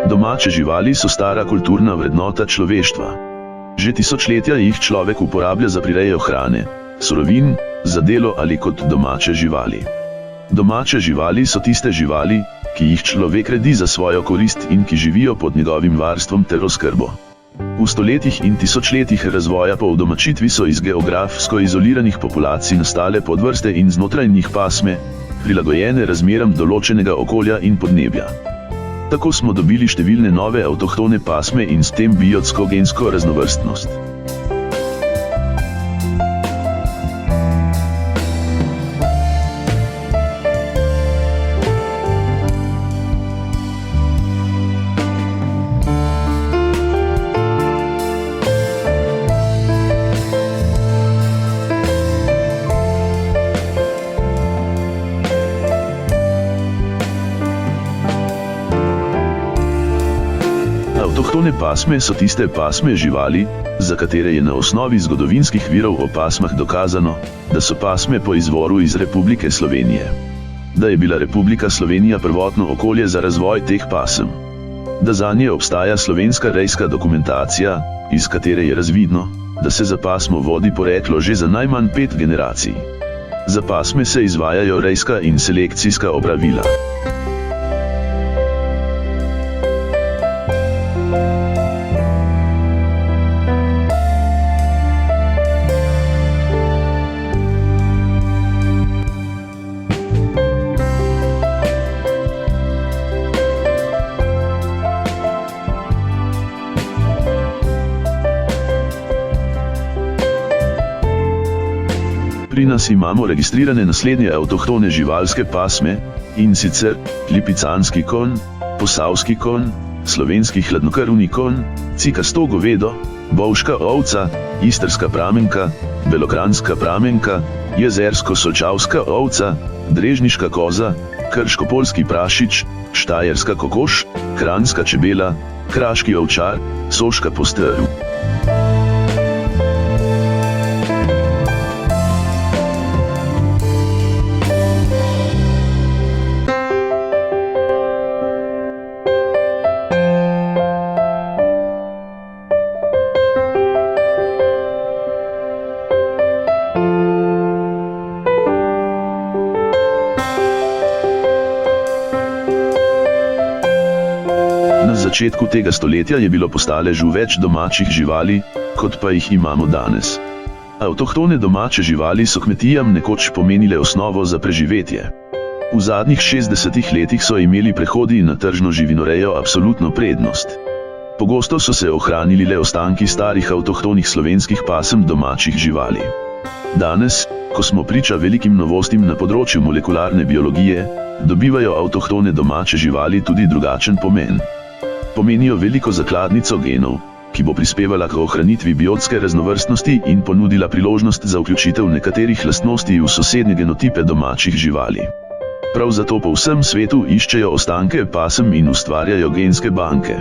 Domače živali so stara kulturna vrednota človeštva. Že tisočletja jih človek uporablja za prirejo hrane, surovin, za delo ali kot domače živali. Domače živali so tiste živali, ki jih človek redi za svojo korist in ki živijo pod njegovim varstvom ter oskrbo. V stoletjih in tisočletjih razvoja po udomačitvi so iz geografsko izoliranih populacij nastale podvrste in znotraj njih pasme, prilagojene razmeram določenega okolja in podnebja. Tako smo dobili številne nove avtohtone pasme in s tem biotsko-gensko raznovrstnost. Avtohtone pasme so tiste pasme živali, za katere je na osnovi zgodovinskih virov o pasmah dokazano, da so pasme po izvoru iz Republike Slovenije. Da je bila Republika Slovenija prvotno okolje za razvoj teh pasem. Da zanje obstaja slovenska rejska dokumentacija, iz katere je razvidno, da se za pasmo vodi poreklo že za najmanj 5 generacij. Za pasme se izvajajo rejska in selekcijska opravila. Pri nas imamo registrirane naslednje avtohtone živalske pasme, in sicer lipicanski konj, posavski konj, slovenski hladnokrvni konj, cikasto govedo, bovška ovca, istrska pramenka, belokranjska pramenka, jezersko-solčavska ovca, drežniška koza, krškopoljski prašič, štajerska kokoš, kranjska čebela, kraški ovčar, soška postrv. Na začetku tega stoletja je bilo po staležu več domačih živali, kot pa jih imamo danes. Avtohtone domače živali so kmetijam nekoč pomenile osnovo za preživetje. V zadnjih 60 letih so imeli prehodi na tržno živinorejo absolutno prednost. Pogosto so se ohranili le ostanki starih avtohtonih slovenskih pasem domačih živali. Danes, ko smo priča velikim novostim na področju molekularne biologije, dobivajo avtohtone domače živali tudi drugačen pomen. Pomenijo veliko zakladnico genov, ki bo prispevala k ohranitvi biotske raznovrstnosti in ponudila priložnost za vključitev nekaterih lastnosti v sosednje genotipe domačih živali. Prav zato po vsem svetu iščejo ostanke pasem in ustvarjajo genske banke.